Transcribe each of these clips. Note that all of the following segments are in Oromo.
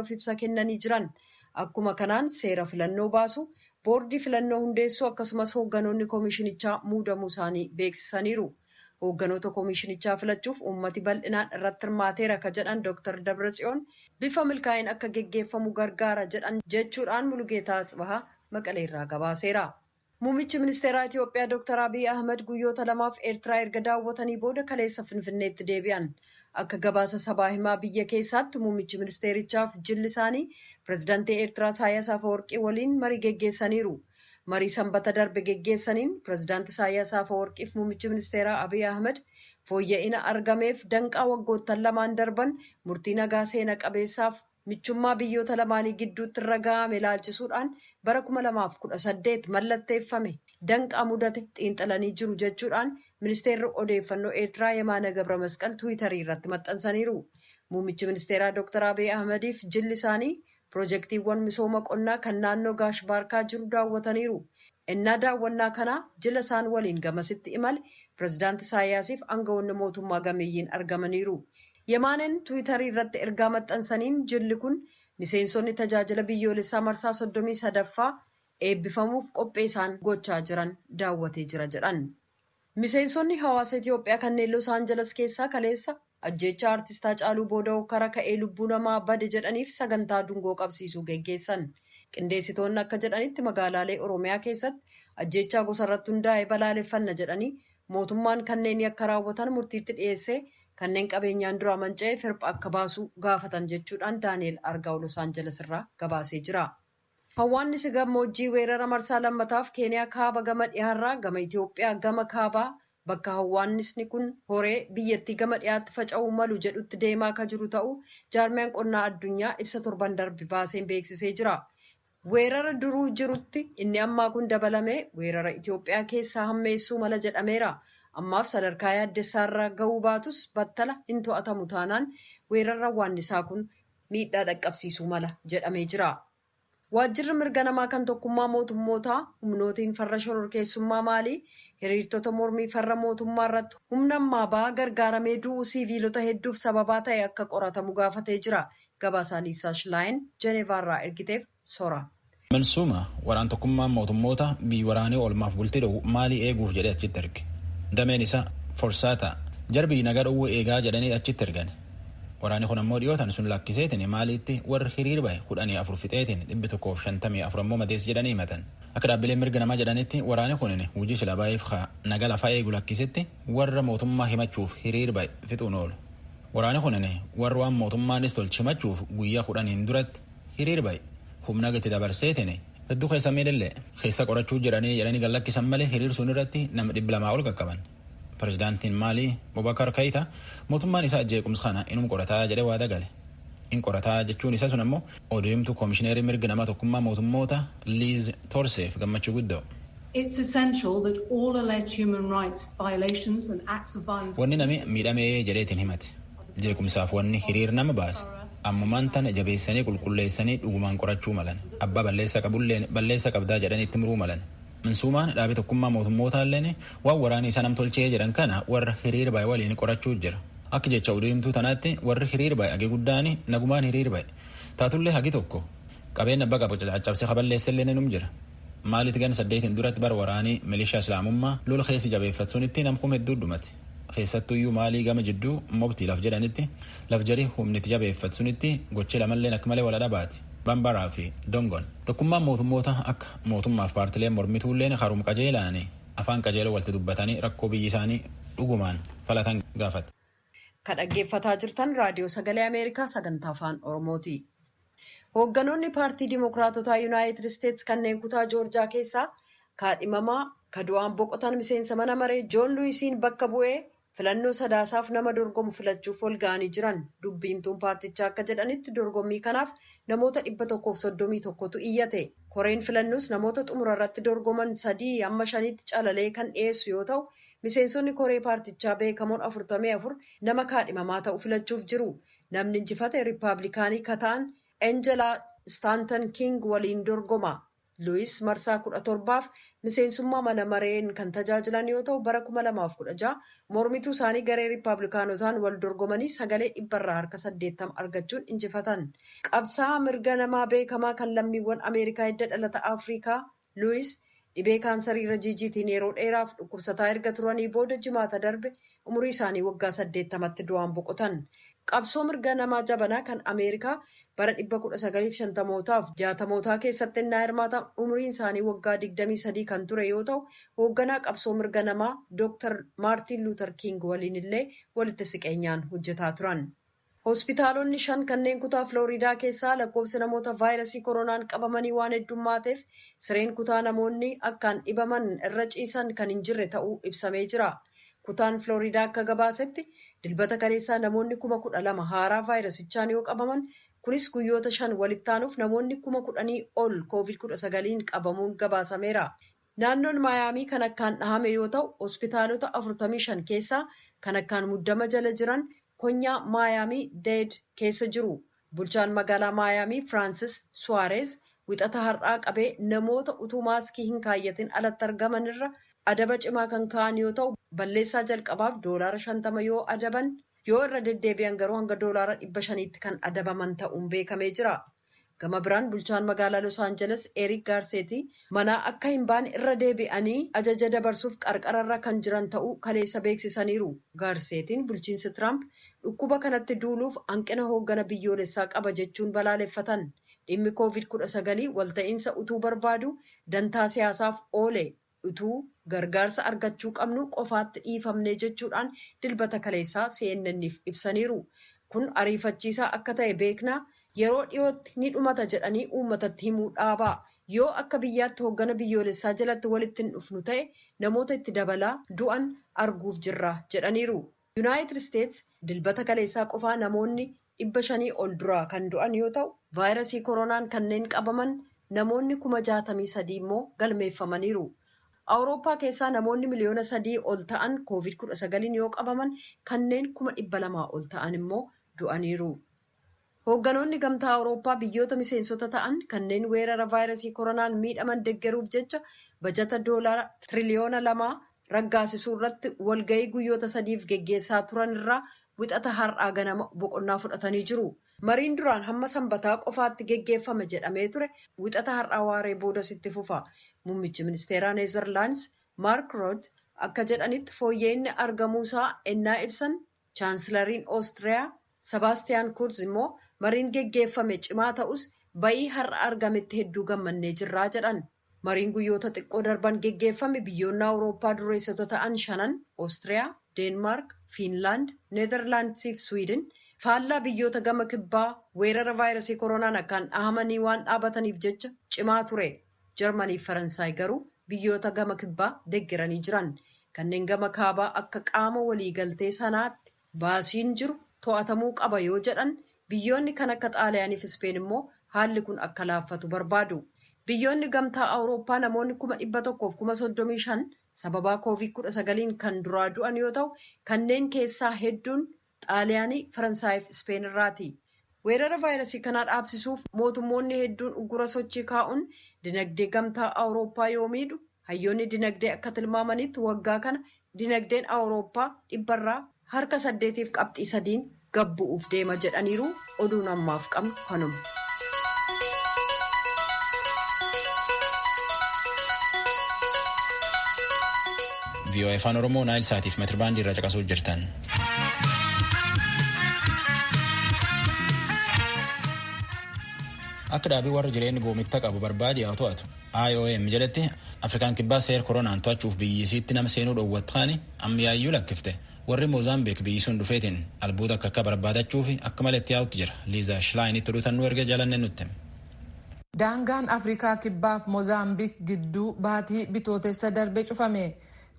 of ibsa kennanii jiran. Akkuma kanaan seera filannoo baasu, boordii filannoo hundeessuu akkasumas hoogganoonni koomishinichaa muudamuu isaanii beeksisaniiru. Hoogganoota koomishinichaa filachuuf uummati bal'inaan irratti hirmaateera ka jedhan Dr. Dabratsiyoon bifa milkaa'in akka geggeeffamu gargaara jedhan jechuudhaan Mulugeetaa Asbahaa Maqaleerraa gabaaseera. Muummichi ministeeraa Itiyoophiyaa Dr. Abiy Ahmed guyyoota lamaaf Eertiraa erga daawwatanii booda kaleessa Finfinneetti deebi'an. Akka gabaasa sabaa himaa biyya keessaatti muummichi ministeerichaaf jilli isaanii pirezidaantii Eertiraa Isaayyaas Afeworqii waliin marii geggeessaniiru. Marii sanbata darbe geggeessaniin pirezidaantii Isaayyaas Afeworqiif muummichi ministeeraa Abiy Ahmed fooyya'ina argameef danqaa waggoottan lamaan darban murtii nagaa seena qabeessaaf michummaa biyyoota lamaanii gidduutti irra ga'ame ilaalchisuudhaan bara 2018 mallatteeffame danqaa mudate xiinxalanii jiru jechuudhaan ministeerri odeeffannoo Eertiraa Yemaana Gabra Masqal Tiwiitarii irratti maxxansaniiru. Muummichi ministeeraa Dr. Abiy Ahmediif jilli isaanii Piroojeektiiwwan misooma qonnaa kan naannoo Gaash Baarkaa jiru daawwataniiru. Innaa daawwannaa kanaa jila isaan waliin gamasitti imale pirezidaantii Isaayyaasiif aangawoonni mootummaa gameeyyiin argamaniiru. Yemaaneen Tiwiitarii irratti ergaa maxxansaniin jilli kun miseensonni tajaajila biyyoolessaa marsaa 33ffaa eebbifamuuf qophee isaan gochaa jiran daawwatee jira jedhan. Miseensonni hawaasa Itiyoophiyaa kanneen Los Angeles keessaa kaleessa ajjeechaa artistaa Caaluu Booda'oo kara ka'ee lubbuu namaa bade jedhaniif sagantaa dungoo qabsiisuu geggeessan. Qindeessitoonni akka jedhanitti magaalaalee Oromiyaa keessatti ajjeechaa gosa irratti hundaa'e balaaleffanna jedhanii mootummaan kanneen akka raawwatan murtiitti dhiyeessee kanneen qabeenyaan dura manca'ee firpha akka baasu gaafatan jechuudhaan Daani'el Argaa'u Los Angeles irraa gabaasee jira. Hawwaannisi gammoojjii weerara marsaa lammataaf Keeniyaa kaaba gama dhiyaarraa gama Itiyoophiyaa gama kaabaa bakka hawwaannisni kun horee biyyattii gama dhiyaatti faca'uu malu jedhutti deemaa akka jiru ta'uu jaarmiyaan qonnaa addunyaa ibsa torban darbe baaseen beeksisee jira. Weerara duruu jirutti inni ammaa kun dabalamee weerara Itiyoophiyaa keessaa hammeessuu mala jedhameera. Ammaaf sadarkaa yaaddessaarraa ga'uu baatus battala hin to'atamu taanaan weerara hawwaannisaa kun miidhaa dhaqqabsiisuu mala jedhamee jira. Waajjirri mirga namaa kan tokkummaa mootummootaa humnootiin farra shororkeessummaa maalii hiriirtota mormii farra mootummaa irratti humna ammaa ba'aa gargaaramee du'uu siiviilota hedduuf sababaa ta'e akka qoratamu gaafatee jira. Gabaasaa Liisaa Shilaayin Jeneevaarraa ergiteef sora. Mansuuma waraan tokkummaa mootummoota biyyi waraanee oolmaaf bultii dhowwu maalii eeguuf jedhee achitti erge. Dameen isaa Forsaata jarbii nagaa dhowwuu eegaa jedhanii achitti ergan. Waraanni kun ammoo dhiyootan sun lakkiseetiin maaliitti warri hiriir bahe 14 fixeetiin 154 ammoo madees jedhanii himatan. Akka dhaabbileen mirga namaa jedhanitti waraanni kun hojii sila baay'eef nagaa lafaa eegu lakkisetti warra mootummaa himachuuf hiriir bahe fixuun oolu. Waraanni kun warra waan mootummaanis tolchi himachuuf guyyaa 10 duratti hiriir bahe humna gati dabarseetiin hedduu keessa miidhallee keessa qorachuu jedhanii gallakkisan malee hiriir sun irratti nama 200 ol qaqqaban. Pirezidaantiin Maalii Bobakar Keita mootummaan isaa jeequmsa kana inum qorataa jedhee waada gale. In qorataa jechuun isa sun ammoo odeemtuu koomishineerii mirga namaa tokkummaa mootummoota Liz Torseef gammachuu guddoo. It's essential that all alleged human rights violations and acts of violence. Wanni nami miidhamee jedheetiin himate. Jeequmsaaf wanni hiriir nama baase. Ammumaan tana jabeessanii qulqulleessanii dhugumaan qorachuu malan. Abbaa balleessa qabulleen balleessa qabdaa jedhanii itti muruu malan. Mansuumaan dhaabii tokkummaa mootummoota illeen waan waraanii isa namtolchee jedhan kana warra hiriir bahe waliin qorachuu jira. Akka jecha odeemtuu tanaatti warri hiriir bahe hagi guddaan nagumaan hiriir bahe. Taatullee hagi tokko qabeenya abbaa qabu caccabsee kaballeessa illee num jira. Maalitti gan 8 duratti bara waraanii milishaa islaamummaa lola keessi jabeeffatsunitti namkum hedduu dhumate. Keessattuyyuu maalii gama jidduu mobtii laf jedhanitti laf jarii humniti jabeeffatsunitti gochee lamalleen akka malee wala dhabaati. Bambaraa fi Dongon. Tokkummaan mootummoota akka mootummaaf paartileen mormituulleen harum qajeelaanii afaan qajeeloo walitti dubbatanii rakkoo biyyi isaanii dhugumaan falatan gaafate. Kan dhaggeeffataa jirtan raadiyoo sagalee Ameerikaa sagantaa afaan Oromooti. Hoogganoonni paartii Dimookiraatotaa Yuunaayitid Isteetsi kanneen kutaa Joorjaa keessaa kaadhimamaa kadu'aan boqotan miseensa mana maree Joon Luwiisiin bakka bu'ee filannoo sadaasaaf nama dorgomu filachuuf ol ga'anii jiran. Dubbiimtuun paartichaa akka jedhanitti dorgommii kanaaf namoota 131tu iyyate. Koreen filannoos namoota xumura irratti dorgoman 3-5 calalee kan dhiyeessu yoo ta'u, miseensonni koree paartichaa beekamoon 44 nama kaadhimamaa ta'u filachuuf jiru. Namni injifate Riippaabilikaanii kataan Enjelaa Staanton King waliin dorgoma. Luwis marsaa 17f miseensummaa mana mareen kan tajaajilan yoo ta'u bara 2016 mormituu isaanii garee riippaabilikaanotaan wal dorgomanii sagalee 180 argachuun injifatan. Qabsaa'aa mirga namaa beekamaa kan lammiiwwan Ameerikaa hidda dhalata Afrikaa Luwis dhibee kaansarii irra jiijiitiin yeroo dheeraaf dhukkubsataa erga turanii booda jimaata darbe umurii isaanii waggaa 80tti du'aan boqotan. Qabsoo mirga namaa jabanaa kan Ameerikaa bara 1950mootaaf 60mootaa keessatti innaa hirmaatan umuriin isaanii waggaa 23 kan ture yoo ta'u hoogganaa qabsoo mirga namaa Dr. Maartin Luuter King waliin illee walitti siqeenyaan hojjetaa turan. Hospitaalonni 5 kanneen kutaa Floriidaa keessaa lakkoofsi namoota vaayirasii koronaan qabamanii waan heddumaateef sireen kutaa namoonni akkaan dhibaman irra ciisan kan hin jirre ta'uu ibsamee jira. Kutaan Floriidaa akka gabaasetti dilbata kaleessaa namoonni 12,000 haaraa vaayirasichaan yoo qabaman kunis guyyoota 5 walitti aanuuf namoonni 10,000 ol COVID-19 qabamuun gabaasameera. Naannoon Maayaamii kan akkaan dhahame yoo ta'u hospitaalota 45 keessaa kan akkaan muddama jala jiran konyaa Maayaamii Deed keessa jiru. Bulchaan magaalaa Maayaamii Firaansis Suwaareez wixata har'aa qabee namoota utuu maaskii hin kaayyatin alatti argaman irra adaba cimaa kan ka'an yoo ta'u balleessaa jalqabaaf $50 yoo adaban yoo irra deddeebi'an garuu hanga $500tti kan adabaman ta'uun beekamee jira. Gama biraan bulchaan magaalaa Los Angeles Eric Garcetti manaa akka hin baane irra deebi'anii ajaja dabarsuuf qarqararra kan jiran ta'uu kaleessa beeksisaniiru. Garcettiin bulchiinsi Trump dhukkuba kanatti duuluuf hanqina hooggana biyyoolessaa qaba jechuun balaaleffatan. Dhimmi COVID-19 walta'iinsa utuu barbaadu dantaa siyaasaaf oole utuu gargaarsa argachuu qabnu qofaatti dhiifamne jechuudhaan dilbata kaleessaa CNN'if ibsaniiru. Kun ariifachiisaa akka ta'e beeknaa yeroo dhiyootti ni dhumata jedhanii uummatatti himuu dhaabaa. Yoo akka biyyaatti hooggana biyyoolessaa jalatti walitti hin dhufnu ta'e namoota itti dabalaa du'an arguuf jirra jedhaniiru. Yuunaayitid Isteets dilbata kaleessaa qofaa namoonni 500 ol duraa kan du'an yoo ta'u vaayirasii koronaan kanneen qabaman namoonni 63,000 immoo galmeeffamaniiru. Awurooppaa keessaa namoonni miliyoona 3 ol ta'an COVID-19 yoo qabaman kanneen 200,000 ol ta'an immoo du'aniiru. Hoogganoonni gamtaa Awurooppaa biyyoota miseensota ta'an kanneen weerara vaayirasii koronaan miidhaman deeggaruuf jecha bajata $2 tiriliyoona raggaasisuu irratti walgahii guyyoota 3f geggeessaa turan irraa wixata har'aa ganama boqonnaa fudhatanii jiru. Mariin duraan hamma sanbataa qofaatti geggeeffame jedhamee ture wixata har'aa waaree boodas itti fufa. Muummichi ministeeraa Neezerlaandis Maark Rutte akka jedhanitti fooyya'inni argamuusaa ennaa ibsan chaansilariin Oostiriyaa Sebaastiyaan Kurz immoo mariin geggeeffame cimaa ta'us bayii har'a argametti hedduu gammannee jirraa jedhan. Mariin guyyoota xiqqoo darban geggeeffame biyyoonni Awurooppaa dureessota ta'an 5 Oostiriyaa, Deenmaark, Fiinlaand, Neezerlaandisii fi Swiidin faallaa biyyoota gama kibbaa weerara vaayirasii koronaan akkaan dhahamanii waan dhaabataniif jecha cimaa ture. Jarmanii fi Faransaay garuu biyyoota gama kibbaa deeggaranii jiran. Kanneen gama kaabaa akka qaama waliigaltee sanaatti baasiin jiru to'atamuu qaba yoo jedhan biyyoonni kan akka Xaaliyaanii fi Ispeen immoo haalli kun akka laaffatu barbaadu. Biyyoonni gamtaa Awurooppaa namoonni 135,000 sababaa COVID-19 kan duraa du'an yoo ta'u kanneen keessaa hedduun Xaaliyaanii, Faransaay fi Ispeen irraati. Weerara vaayirasii kanaa dhaabsisuuf mootummoonni hedduun uggura sochii kaa'uun dinagdee gamtaa Awurooppaa yoo miidhu hayyoonni dinagdee akka tilmaamanitti waggaa kana dinagdeen Awurooppaa dhibbarraa harka 8.3 gabbu'uuf deema jedhaniiru. Oduun ammaaf qabnu kanuma. VOA Afaan Oromoo Naayil Saatiif meetirbaandii irra caqasuu jirtan. Akka dhaabii warra jireenya goomitta qabu barbaade haa to'atu. IOM jedhetti Afrikaan kibbaa seera koronaan to'achuuf biyyisiitti nama seenuu dhoowwatanii ammiyaayyuu lakkifte. Warri Moozaambiik biyyisuun dhufeetiin albuuda akka barbaadachuuf akka malee itti yaa'utti jira. Liizaa Shilaayiinitti oduutan nu erga jaalanne nutti. Daangaan Afrikaa kibbaaf Moozaambiik gidduu baatii bitootessa darbe cufame.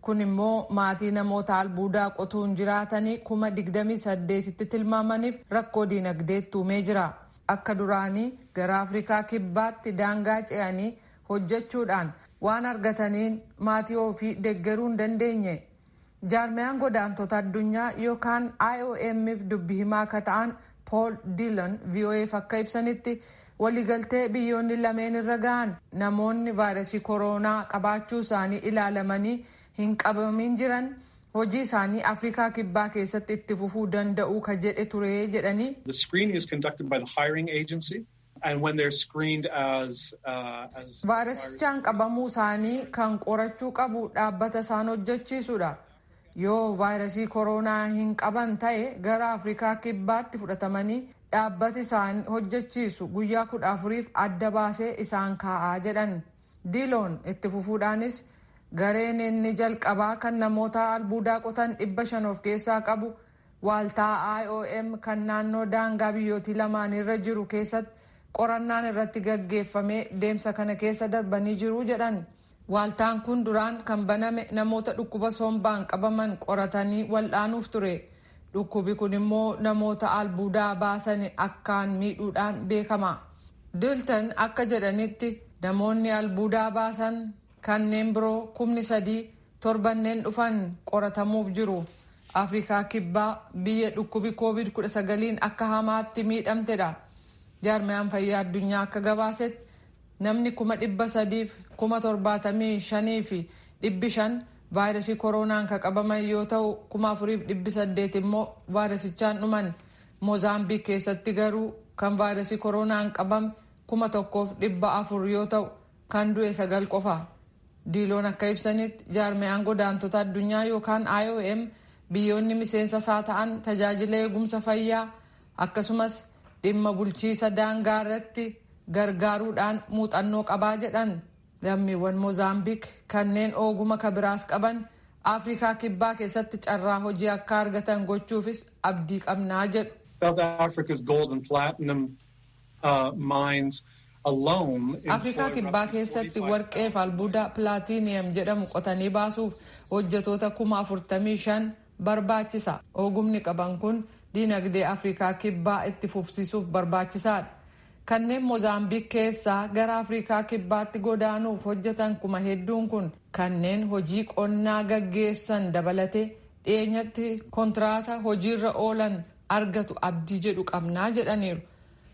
Kun immoo maatii namoota albuudaa qotuun jiraatanii 28,000tti tilmaamaniif rakkoo diinagdeetti uumee jira. Akka duraanii gara Afrikaa kibbaatti daangaa ce'anii hojjechuudhaan waan argataniin maatii ofii deeggaruu hin dandeenye. Jaarmiyaan godaantota addunyaa yookaan IOM'f dubbii himaa akka ta'an Paul Dillon VOA'f akka ibsanitti waliigaltee biyyoonni lameen irra gahan namoonni vaayirasii kooroonaa qabaachuu isaanii ilaalamanii hin qabamin jiran hojii isaanii Afrikaa kibbaa keessatti itti fufuu danda'u ka jedhe ture jedhanii. The screening is conducted by the hiring agency and when they're screened as vaayirasichaan qabamuu isaanii kan qorachuu qabu dhaabbata isaan hojjechiisudha. Yoo vaayirasii kooroonaa hin qaban ta'e gara Afrikaa kibbaatti fudhatamanii dhaabbati isaan hojjechiisu guyyaa 14f adda baasee isaan kaa'aa jedhan. Diiloon itti fufuudhaanis gareen inni jalqabaa kan namoota albuudaa qotan 500 of keessaa qabu waaltaa IOM kan naannoo daangaa biyyootii lamaanirra jiru keessatti qorannaan irratti gaggeeffamee deemsa kana keessa darbanii jiru jedhan. Waaltaan kun duraan kan baname namoota dhukkuba sombaan qabaman qoratanii wal'aanuuf ture. Dhukkubi kun immoo namoota albuudaa baasan akkaan miidhuudhaan beekama. Dilton akka jedhanitti namoonni albuudaa baasan kanneen biroo 3,000 torbanneen dhufan qoratamuuf jiru. Afrikaa kibbaa biyya dhukkubi COVID-19 akka hamaatti miidhamtedha. Jaarmayaan fayyaa addunyaa akka gabaasetti namni 375,075 fi 500 vaayirasii kooroonaan kan qabaman yoo ta'u 4,800 immoo vaayirasichaan dhuman. Moozaambiik keessatti garuu kan vaayirasii kooroonaan qabame 1,400 yoo ta'u kan du'e 9 qofa. Diiloon akka ibsanitti jaarmayaan godaantota addunyaa yookaan IOM biyyoonni miseensa isaa ta'an tajaajila eegumsa fayyaa akkasumas dhimma bulchiisa daangaa irratti gargaaruudhaan muuxannoo qabaa jedhan. Lammiiwwan Moozaambiik kanneen ogummaa kabiraas qaban Afrikaa kibbaa keessatti carraa hojii akka argatan gochuufis abdii qabnaa jedhu. South Africa's gold and platinum mines alone. Afrikaa kibbaa keessatti warqee fi albuuda plaatiiniyam jedhamu qotanii baasuuf hojjetoota 45,000 barbaachisa. Ogumni qaban kun diinagdee Afrikaa kibbaa itti fufsiisuuf barbaachisaadha. Kanneen Moozaambiik keessaa gara Afrikaa kibbaatti godaanuuf hojjetan hedduun kun kanneen hojii qonnaa gaggeessan dabalatee dhiyeenyatti kontiraataa hojiirra oolan argatu abdii jedhu qabnaa jedhaniiru.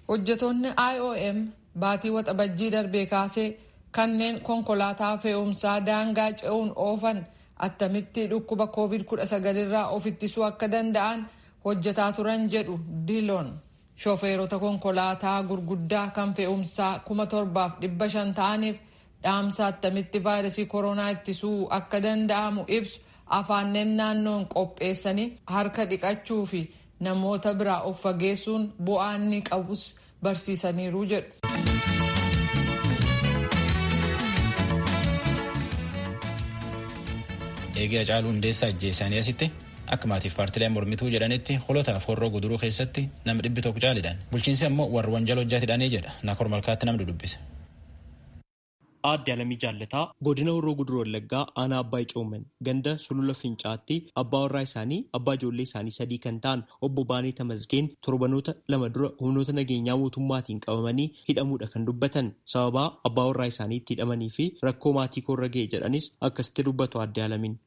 Hojjetoonni IOM baatii waxabajjii darbee kaasee kanneen konkolaataa fe'umsaa daangaa ce'uun oofan attamitti dhukkuba COVID-19 irraa of ittisuu akka danda'an hojjetaa turan jedhu Diiloon. Shofeerota konkolaataa gurguddaa kan fe'umsaa 7,500 ta'aniif dhaamsa attamitti vaayirasii kooroonaa ittisuu akka danda'amu ibsu afaanneen naannoon qopheessanii harka dhiqachuu fi namoota biraa of fageessuun bu'aa inni qabus barsiisaniiru jedhu. Eegee Hacaaluu Hundeessaa ajjeesanii asitti akka maatiif paartileen mormituu jedhanitti holotaaf horroo guduruu keessatti nama 100 caalidhaan bulchiinsi ammoo warra wanjala hojjaatidhaanii jedha. Naakor Malkaatti namni dubbise. Aadde Alamii Jaallataa godina Horroo Guduruu Wallaggaa aanaa Abbaa Icooman ganda Sulula Fincaatti abbaa warraa isaanii abbaa ijoollee isaanii 3 kan ta'an obbo Baanee Tamasgeen torbanoota 2 dura humnoota nageenyaa mootummaatiin qabamanii hidhamuudha kan dubbatan. Sababaa abbaa warraa isaanii itti hidhamanii fi rakkoo maatii koorra ga'e jedhanis akkasitti dubbatu Aadde Alamiin.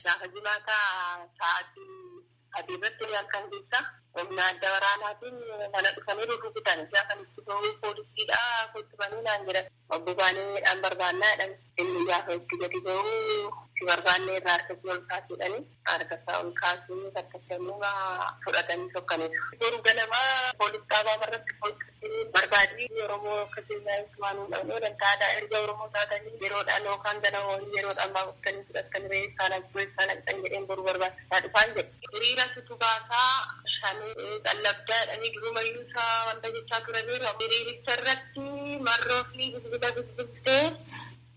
Adiirratti halkan keessa humna adda waraanaatiin mana dhufanii rukutan kan itti ta'uu poolisiidha kuttubanii naan jedhan obbo Baaneedhaan barbaannaa jedhan inni gaafa itti gadi ta'uu si barbaannee irraa harkatti ol kaasuudhanii harka isaa ol kaasuu takkasannuu fudhatanii tokkaniiru. Yeroo ganamaa poolis dhaabaa irratti poolisii barbaadii Oromoo akkasiin waan hundee dantaadha erga Oromoo taatanii yeroodhaan yookaan ganama yeroodhaan baafutanii fudhatanii reessaan dhaqxan jedheen boru barbaachisaa dhufaan jedhe. Hiriira tutubaasaa shanii qallabdaadhanii durumayyuusaa wanta jechaa turaniiru. Hiriiricha irratti marroo fi bilbiltee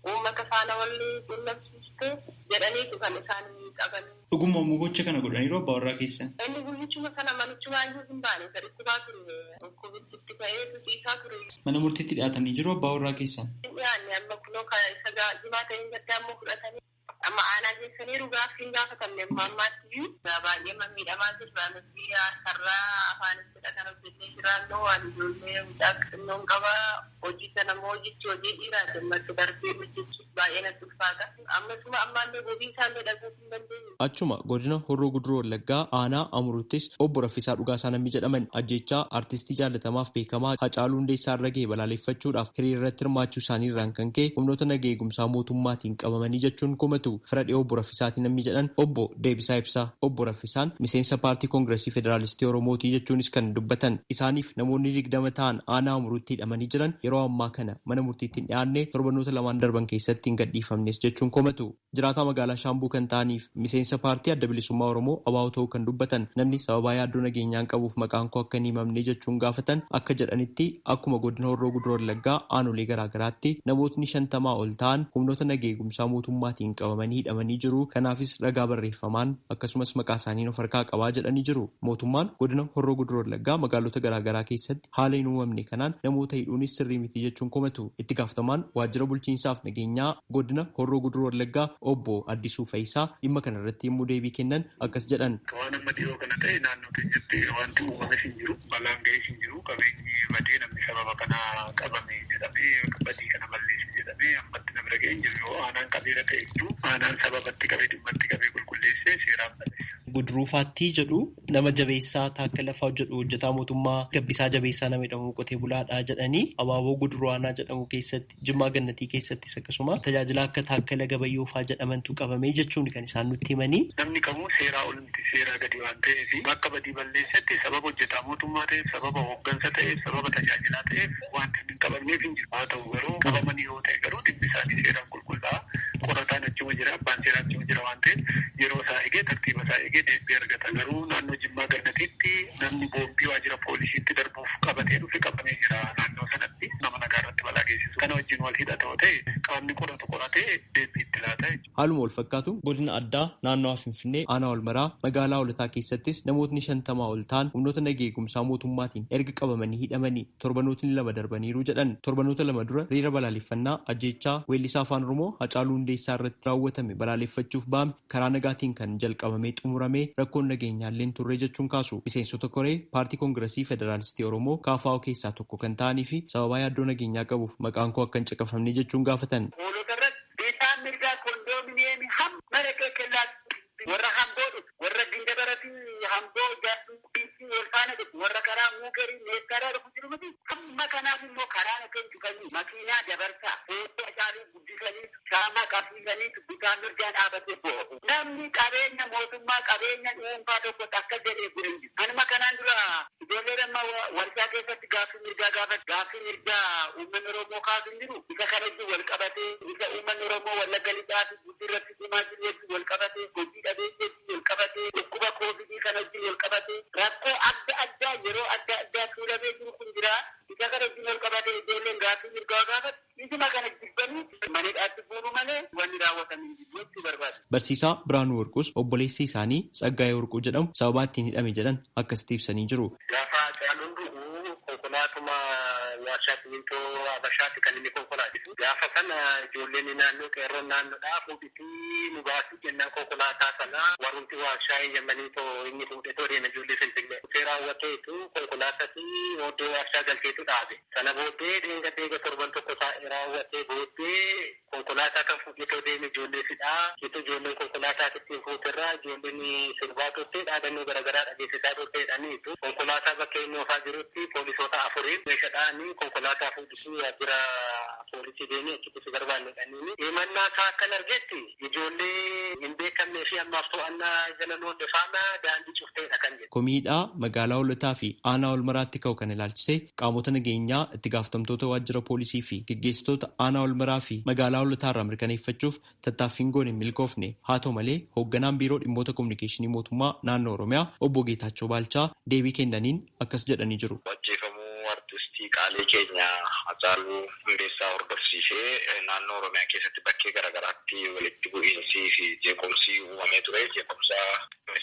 uummata faana walii quunnamsiistee jedhaniitu kan isaan qaban. Dhuguma gocha kana godhaniiru abbaa warraa keessan. Inni gullichuma kana manichuma iyyuu hin baane saditti baa ture. Koviditti ka'ee tusiisaa ture. Mana murtiitti dhiyaatanii jiru abbaa warraa keessan. Dhiyaanne amma kunoo isa jimaa ta'een gaddaa ammoo fudhatanii. Amma aanaa keessaniiru gaaffiin gaafatamne ammaatti iyyuu baay'ee miidhamaa jirra nuti sarraa afaanittidha kan hojjennee jiraannu waan ijoollee mucaa qinnoon qaba hojii sana immoo hojii dhiiraa dammatti darbee hojjechuuf baay'ee natti ulfaata. Ammasuma ammallee gobii isaallee dhaguu hin dandeenye. Achuma godina Horroo Guduroo Wallaggaa aanaa Amuruuttis obbo Raffisaa Dhugaasaa namni jedhaman ajjechaa artistii jaallatamaaf beekamaa Hacaaluu Hundeessaa irra ga'e balaaleffachuudhaaf hiriira irratti hirmaachuu isaanii irraan kan ka'e humnoota nageenya eegumsaa mootummaatiin qabamanii jechuun komatu. Fira dhiyoo obbo Raffisaatiin namni jedhan obbo Deebisaa ibsaa. Obbo Raffisaan miseensa paartii Koongireesii Federaalistii Oromootii jechuunis kan dubbatan. Isaaniif namoonni 20 ta'an aanaa Amuruutti hidhamanii jiran yeroo ammaa kana mana murtiitti dhiyaannee torbanoota lamaan darban keessatti hin gadhiifamnes jechuun komatu. Jiraataa magaalaa Shaambuu kan ta'aniif miseensa paartii Adda Bilisummaa Oromoo ABO ta'uu kan dubbatan namni sababa yaaddoo nageenyaan qabuuf maqaan koo akka hin himamne jechuun gaafatan akka jedhanitti akkuma godina Horroo Guduroo Wallaggaa aanolee garaagaraatti namootni 50 ol ta'an humnoota nageenya eegumsaa mootummaatiin qabamanii hidhamanii jiru. Kanaafis ragaa barreeffamaan akkasumas maqaa isaanii of harkaa qabaa jedhanii jiru. Mootummaan godina Horroo Guduroo Wallaggaa magaalota garaagaraa keessatti haala hin uumamne kanaan namoota hidhuunis sirrii miti jechuun komatu. Itti gaafatamaan waajjira bulchiinsaaf nageenyaa godina Horroo Guduroo Wallaggaa obbo Addisuu Fayisaa dhimma kana irratti yommuu deebii kennan akkas jedhan. Waan amma dhiyoo kana ta'e naannoo keenyatti wanti uumame hin jiru, balaan ga'ee hin jiru, qabeenyi badee namni sababa kana qabame jedhamee badii kana balleesse jedhamee ammatti nama dhaga'ee hin jiru. Yoo aanaan qabeera ta'e iddoo aanaan sababatti qabee dhimmatti qabee qulqulleessee seeraan balleesse. Gudruufaattii jedhu nama jabeessaa taakka lafaa jedhu hojjetaa mootummaa gabbisaa jabeessaa nama jedhamu qotee bulaadhaa jedhanii abaaboo guduraanaa jedhamu keessatti Jimmaa Gannatii keessattis akkasuma tajaajila akka taakkala gabayyoofaa jedhamantu qabamee jechuun kan isaan nutti himanii. Namni kamuu seeraa olimti seeraa gadi waan ta'eef bakka badii balleessetti sababa hojjetaa mootummaa ta'eef sababa hooggansa ta'eef sababa tajaajilaa ta'eef wanti hin qabamneef hin jiru. Haa ta'u garuu qabamanii yoo ta'e garuu dhimmi isaanii seeraan qulqullaa'aa qorataan achuma jira abbaan seeraa achuma jira waan ta'eef yeroo isaa eegee tartiiba isaa eegee deebii argata. Garuu naannoo Jimmaa Gannatiitti namni boombii waajjira poolisiitti darbuuf qabatee dhufe qabamee jira. Naannoo sanatti nama nagaa irratti balaa geessisu kana wajjin wal hidhatoo ta'e qaamni qoratee deebii itti laata. Haaluma wal fakkaatu godina addaa naannoo Finfinnee aanaa Olmaraa magaalaa Hoolataa keessattis namootni 50 ol ta'an humnoota nageenya eegumsaa mootummaatiin erga qabamanii hidhamanii torbanootni 2 darbaniiru jedhan. Torbanoota 2 dura hiriira balaaleffannaa ajjeechaa weellisaa afaan Oromoo Hacaaluu Hundeessaa irratti raawwatame balaaleffachuuf ba'ame karaa nagaatiin kan jalqabamee xumurame rakkoon nageenyaallee turre jechuun kaasu. Miseensota koree paartii Koongireesii Federaalistii Oromoo KFO keessaa tokko kan ta'anii fi sababa yaaddoo nageenyaa qabuuf maqaan koo akka hin caqafamne jechuun gaafatan. Warra hamboo warra gindabarati hamboo jaartuu biitti wal faana dhufu warra karaa muugarii meeshaadhaa dhufu jiru miti. Amma kanaaf immoo karaa akka hin cufanii makiinaa dabarsaa footoo isaanii guddisanii shaamaa qabsiisanii bitaa mirgaan dhaabatee bo'o. Namni qabeenya mootummaa qabeenya dhuunfaa tokko akka jedhee gureen jiru. Anuma kanaan dura ijoollee amma warshaa keessatti gaaffii mirgaa gaafatu gaaffii mirgaa uummanni Oromoo kaasu jiru. Isa kanatti wal qabatee isa uummanni Oromoo Wallagga Lixaa fi Gujii irratti cimaa jiru wal qabatee hojii dhabeesseetti wal qabatee dhukkuba koovidii kana wajjin wal qabatee rakkoo adda addaa yeroo adda addaa tuulamee jiru kun jira. Isa kana wajjin wal qabatee ijoolleen gaaffii mirgaa gaafatu isuma kana jibbanii maneedhaatti buunu malee wanni raawwatamin jibbuutti barbaadu. Barsiisaa Biraanuu Warquus obboleessi isaanii Tsaggaayee Warquu jedhamu sababa ittiin hidhame jedhan akkasitti ibsanii jiru. Gaafa Hacaaluun du'u konkolaatuma warshaa simintoo Habashaatti kan inni konkolaatisu. Gaafa sana ijoolleen naannoo qeerroon naannoodhaa fuudhitii nu baasuu jennaan konkolaataa sana warrunti warshaa eeyyamanii too inni fuudhetoo deema ijoollee Finfinnee. Dhufee raawwateetu konkolaatatti oddoo warshaa galcheetu dhaabe. Sana booddee deega torban tokko taa'ee raawwatee booddee konkolaataa kan fuudhetoo deeme ijoollee fidhaa. Jechuun ijoolleen konkolaataa ittiin fuuterraa ijoolleen sirbaa turtee dhaadannoo garaagaraa dhageessisaa turteedhaniitu konkolaataa bakka inni oofaa jirutti poolisoota 4 meeshaadhaanii konkolaataa fuudhisuu waajjira poolisii deemee achitti si barbaannedhaniini. Himannaa isaa akkan argetti ijoollee hin beekamnee fi ammaaf to'annaa jala loonde faana daandii cufteedha kan jedhu. Komiidhaa magaalaa Hoolataa fi aanaa Olmaraatti ka'u kan ilaalchisee qaamota nageenyaa itti gaafatamtoota waajjira poolisii fi gaggeessitoota aanaa Olmaraa fi magaalaa Hoolataa irraa mirkaneeffachuuf tattaaffiin goone hin milkoofne. Haa ta'u malee hoogganaan biiroo dhimmoota kominikeeshinii mootummaa naannoo Oromiyaa obbo Geetaachoo Baalchaa deebii kennaniin akkas jedhanii jiru. Artistii qaalii keenya Hacaaluu Hundeessaa hordofsiisee naannoo Oromiyaa keessatti bakkee garaagaraatti walitti bu'iinsii fi jeequmsi uumamee ture. Jeequmsa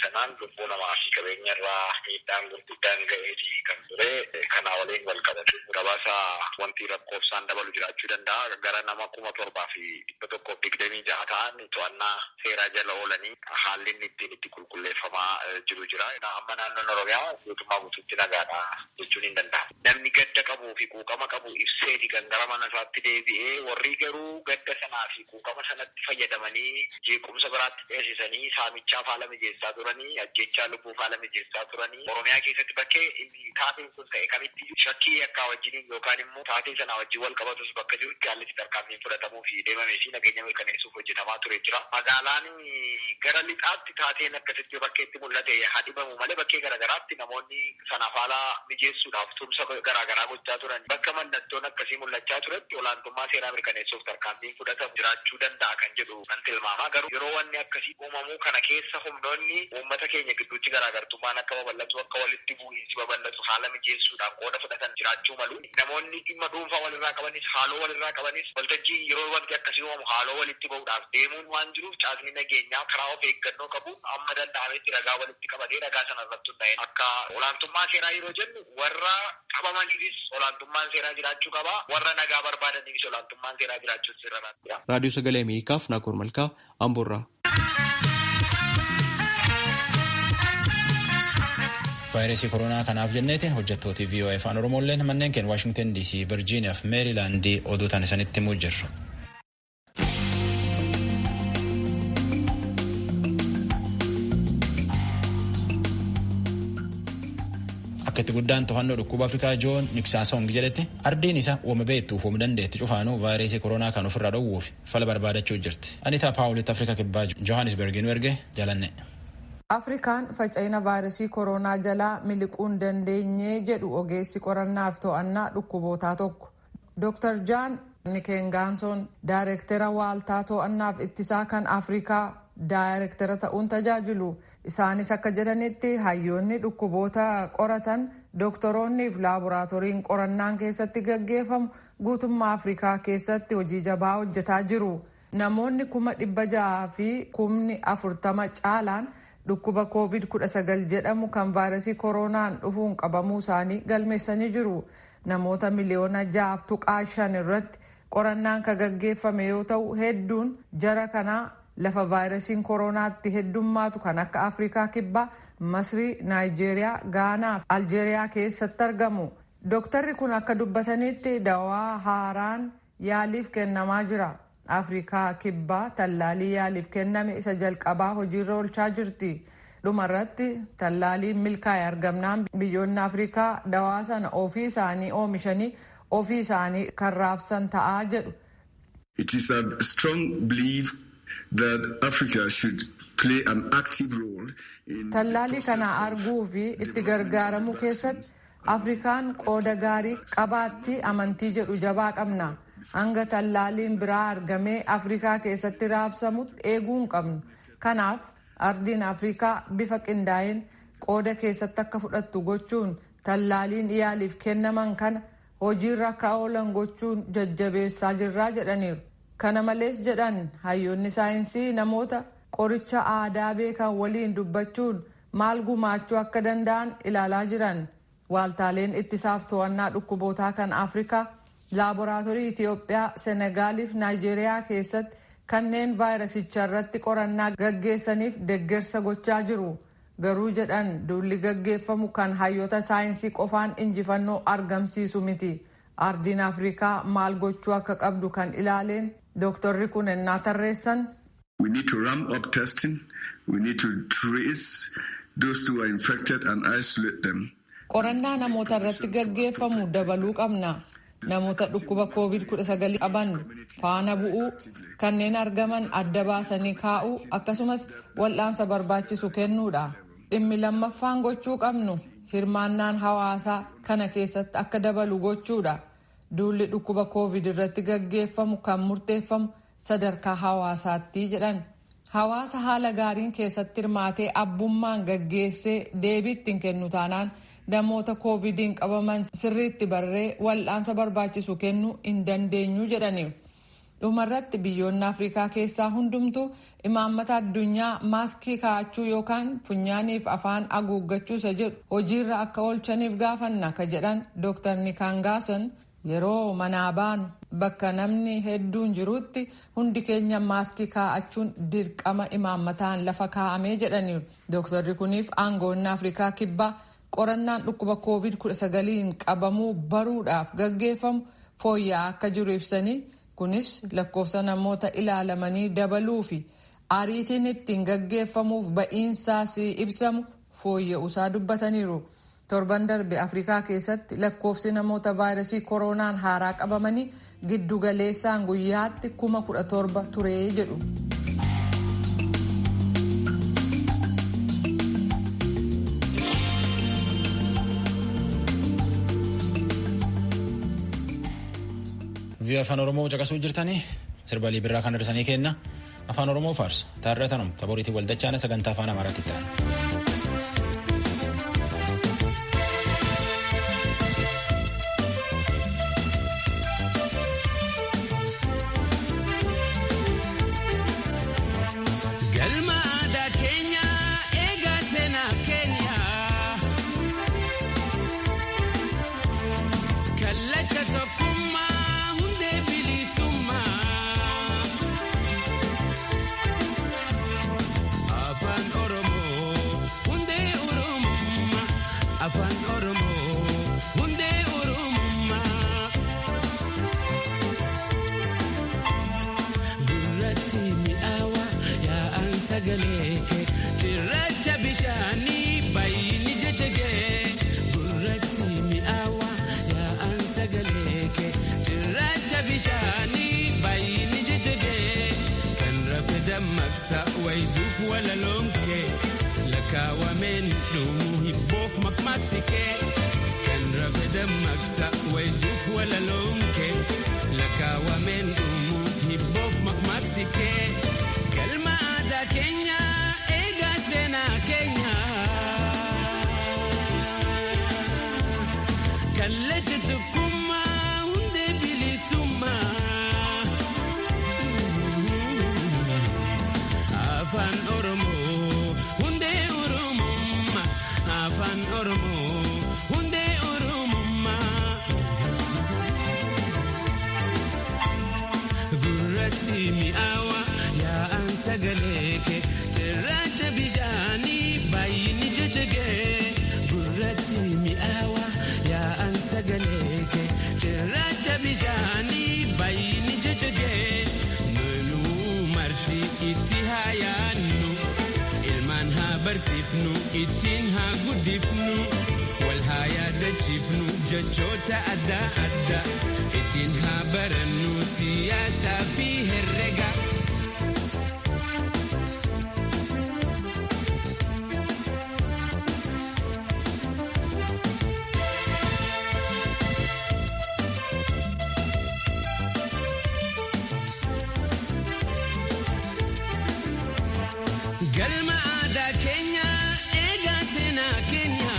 sanaan lubbuu namaa fi qabeenya irraa miidhaan gurguddaan ga'eetii kan ture. Kanaa waliin wal qabatu gabaasa wanti lakkoofsaan dabalu jiraachuu danda'a. Gara nama 7,126 ta'an to'annaa seeraa jala oolanii haalli ittiin itti qulqulleeffamaa jiru jira. Amma naannoon Oromiyaa guutummaa guutuutti nagaadha jechuun hin danda'amu. Namni gadda qabuu fi quuqama qabu ibseeti kan gara mana isaatti deebi'ee warri garuu gadda sanaa fi quuqama sanatti fayyadamanii jeequmsa biraatti dheessisanii saamichaaf haala mijeessaa turanii ajjechaa lubbuuf haala mijeessaa turanii Oromiyaa keessatti bakkee inni taateen kun ta'e kamitti shakkii akka wajjiniin yookaan immoo taatee sanaa wajjin wal qabatus bakka jirutti haalli tarkaanfiin fudhatamuu fi deemamee fi nageenya mirkaneessuuf hojjetamaa ture jira. Magaalaan gara lixaatti taateen akkasitti bakkeetti mul'ate hadhibamu malee bakkee garaagaraatti namoonni sanaaf haala mijeessuudhaaf tumsa garaagaraa gochaa turan bakka mallattoon akkasii mul'achaa turetti olaantummaa seeraa mirkaneessuuf tarkaanfiin fudhatamu jiraachuu danda'a kan jedhu nan tilmaamaa. Garuu yeroo wanni akkasii uumamuu kana keessa humnoonni uummata keenya gidduutti garaagartummaan akka babal'atu akka walitti bu'iinsi babal'atu haala mijeessuudhaaf qooda fudhatan jiraachuu malu. Namoonni dhimma dhuunfaa walirraa qabanis haaloo walirraa qabanis waltajjii yeroo wanti akkasii uumamu haaloo walitti ba'uudhaaf deemuun waan jiruuf caasni nageenyaa karaa of eeggannoo qabuun amma danda'ametti ragaa walitti qabatee ragaa sana irratti hundaa'e akka olaantummaa seeraa yeroo jennu warra qabamaniifis olaantummaan seeraa jiraachuu qaba warra nagaa barbaadaniifis olaantummaan seeraa jiraachuu sirra. Raadiyoo Sagalee Ameerikaaf Naakoor Malkaa Amboorraa. Vaayirasii koronaa kanaaf jenneeti hojjettooti VOA Afaan Oromooleen manneen keenya Waashingtan DC, Virgiiniyaa fi Meerilaandii oduu tan isanitti himuu jirra. Akka itti guddaan to'annoo dhukkuba Afrikaa Ijoo Niksaasawungi jedhetti ardiin isaa uuma beektuuf uuma dandeetti cufaanuu vaayirasii koronaa kan ofirraa dhowwuuf fala barbaadachuu jirti. Anitaa Paawulitti Afrikaa kibbaa Johannesburgiin erge jalanne. Afrikaan faca'ina vaayirasii koronaa jalaa miliquu hin dandeenye jedhu ogeessi qorannaaf to'annaa dhukkubootaa tokko. Dr. Jaan Nikengaansoon daayireektara waaltaa to'annaaf ittisaa kan Afrikaa daayireektara ta'uun tajaajilu. Isaanis akka jedhanitti hayyoonni dhukkuboota qoratan doktoroonni fi laaboraatooriin qorannaan keessatti gaggeeffamu guutummaa Afrikaa keessatti hojii jabaa hojjetaa jiru. Namoonni 600,000 fi 40,000 caalaan dhukkuba COVID-19 jedhamu kan vaayirasii koronaan dhufuun qabamuu isaanii galmeessanii jiru. Namoota miliyoona 6.5 irratti qorannaan kan gaggeeffame yoo ta'u hedduun jara kanaa lafa vaayirasiin koronaatti heddummaatu kan akka Afrikaa Kibbaa, Masrii, Naayijeeriyaa, Gaanaa fi Aljeeriyaa keessatti argamu. Dooktarri kun akka dubbatanitti dawaa haaraan yaaliif kennamaa jira. Afrikaa Kibbaa tallaalii yaaliif kenname isa jalqabaa hojiirra oolchaa jirti. Dhumarratti tallaaliin milkaa'e argamnaan biyyoonni Afrikaa dawaa sana ofii isaanii oomishanii ofii isaanii kan raabsan ta'aa jedhu. It is a strong belief that Africa should play an active role in tallaalii kana arguu fi itti gargaaramuu keessatti Afrikaan qooda gaarii qabaatti amantii jedhu jabaa qabna. Hanga tallaaliin biraa argamee Afrikaa keessatti raabsamutti eeguu hin qabnu. Kanaaf ardiin Afrikaa bifa qindaa'een qooda keessatti akka fudhattu gochuun tallaaliin yaaliif kennaman kana hojiirra akka oolan gochuun jajjabeessaa jirraa jedhaniiru. Kana malees jedhan hayyoonni saayinsii namoota qoricha aadaa beekan waliin dubbachuun maal gumaachuu akka danda'an ilaalaa jiran. Waaltaaleen ittisaaf to'annaa dhukkubootaa kan Afrikaa laaboraatoorii Itiyoophiyaa, Senegaaliif Naayijeeriyaa keessatti kanneen vaayirasicha irratti qorannaa gaggeessaniif deeggarsa gochaa jiru. Garuu jedhan duulli gaggeeffamu kan hayyoota saayinsii qofaan injifannoo argamsiisu miti. Ardiin Afrikaa maal gochuu akka qabdu kan ilaaleen dooktorri kun ennaa tarreessan. We need to ramp up testing. We need to trace those who are infected and isolate them. Qorannaa namoota irratti gaggeeffamu dabaluu qabna. Namoota dhukkuba COVID-19 qaban faana bu'uu, kanneen argaman adda baasanii kaa'uu akkasumas wal'aansa barbaachisu kennuudha. Dhimmi lammaffaan gochuu qabnu hirmaannaan hawaasaa kana keessatti akka dabalu gochuudha. Duulli dhukkuba COVID irratti gaggeeffamu kan murteeffamu sadarkaa hawaasaatti jedhan. Hawaasa haala gaariin keessatti hirmaatee abbummaan gaggeessee deebiitti hin kennu taanaan namoota COVIDiin qabaman sirriitti barree wal'aansa barbaachisu kennuu hin dandeenyu jedhaniiru. Dhumarratti biyyoonni Afrikaa keessaa hundumtuu imaammata addunyaa maaskii kaa'achuu yookaan funyaaniif afaan haguuggachuusa jedhu hojiirra akka oolchaniif gaafanna ka jedhan Dr. Nikangason yeroo manaa baanu bakka namni hedduun jirutti hundi keenya maaskii kaa'achuun dirqama imaammataan lafa kaa'amee jedhaniiru. Dooktarri kuniif aangoonni Afrikaa Kibbaa qorannaan dhukkuba COVID-19 qabamuu baruudhaaf gaggeeffamu fooyya'aa akka jiru ibsanii kunis lakkoofsa namoota ilaalamanii dabaluu fi ariitiin ittiin gaggeeffamuuf ba'iinsaas ibsamu fooyya'uusaa dubbataniiru. Torban darbe Afrikaa keessatti lakkoofsi namoota vaayirasii koronaan haaraa qabamanii giddu galeessaan guyyaatti 17,000 ture jedhu. Via Afaan Oromoo caqasuu jirtanii sirbalii birraa kan hir'isanii kenna Afaan Oromoo faarsa taarratanum taboriitii waldachaan sagantaa afaan Amaaraatti ta'an. Afaan Oromoo hundee Oromummaa gurratti mi'aawa yaa'an sagalee kee cirracha bishaanii baay'ini jajjagee gurratti mi'aawa yaa'an sagalee kee cirracha bishaanii baay'ini jajjagee kan rafe dammaqsa wayituuf walaloon kee lakkaawameen dhumuu hibboof maqmaqsikee kan rafe dammaqsa wayituuf walaloon kee lakkaawameen dhumuu hibboof maqmaqsikee galma aadaa keenya eegaa seenaa keenya kallacha tokkummaa hundee bilisummaa Afaan Oromoo hundee Oromummaa Afaan Oromoo hundee Oromummaa gurratti mi'aawa yaa'an sagalee kee cirracha bishaanii baay'ini jajjagee gurratti mi'aawa yaa'an sagalee kee cirracha bishaanii baay'ini jajjagee nunuu marti itti haa yaannu ilmaan haa barsiifnu ittiin haa guddifnu wal haa yaadachiifnu jechoota adda addaa ittiin haa barannu siyaasaa fi herrega. Galma aadaa keenya eegaa seenaa keenya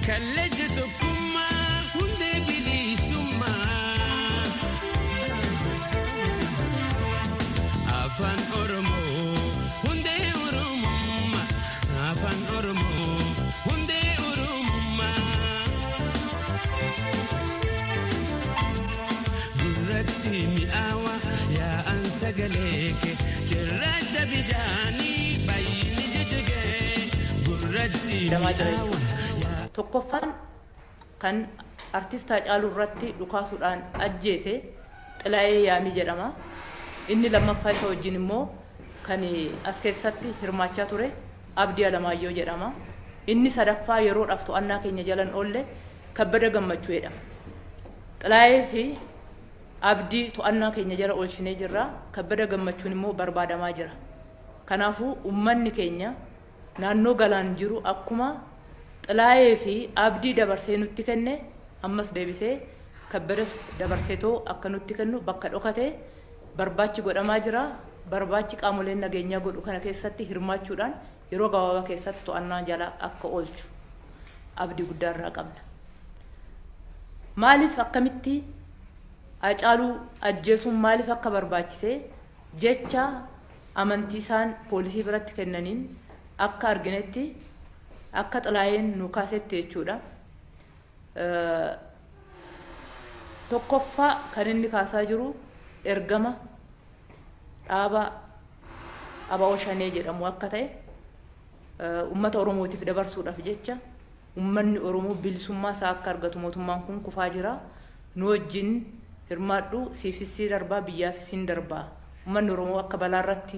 kallacha tokkummaa hundee bilisummaa Afaan Oromoo hundee Oromummaa Afaan Oromoo hundee Oromummaa gurratti mi'aawa yaa'an sagalee kee cirracha bishaanii baay'ini jajjagee gurratti mi'aawa. Tokkoffaan kan artistaa Haacaaluu irratti dhukaasuudhaan ajjeese Xilaayee Yaamii jedhama. Inni lammaffaa isa wajjin immoo kan as keessatti hirmaachaa ture Abdii Alamaayyoo jedhama. Inni sadaffaa yeroodhaaf to'annaa keenya jalan oolle Kabbada Gammachuu jedhama. Xilaayee fi Abdii to'annaa keenya jala oolchinee jirra. Kabbada Gammachuun immoo barbaadamaa jira. Kanaafuu uummanni keenya naannoo galaan jiru akkuma Xilaayee fi Abdii dabarsee nutti kenne ammas deebisee Kabbadas dabarseetoo akka nutti kennu bakka dhokatee barbaachi godhamaa jira. Barbaachi qaamoleen nageenyaa godhu kana keessatti hirmaachuudhaan yeroo gabaabaa keessatti to'annaa jala akka oolchu abdii guddaa irraa qabna. Maaliif akkamitti Haacaaluu ajjeesuun maaliif akka barbaachisee jecha amantii isaan poolisii biratti kennaniin akka arginetti akka Xilaayeen nu kaasetti jechuudha. Tokkoffaa kan inni kaasaa jiru ergama dhaaba Aba'oo Shanee jedhamu akka ta'e uummata Oromootiif dabarsuudhaaf jecha uummanni Oromoo bilisummaa isaa akka argatu mootummaan kun kufaa jira. Nu wajjin hirmaadhu siifis darbaa biyyaafis darbaa. Uummanni Oromoo akka balaarratti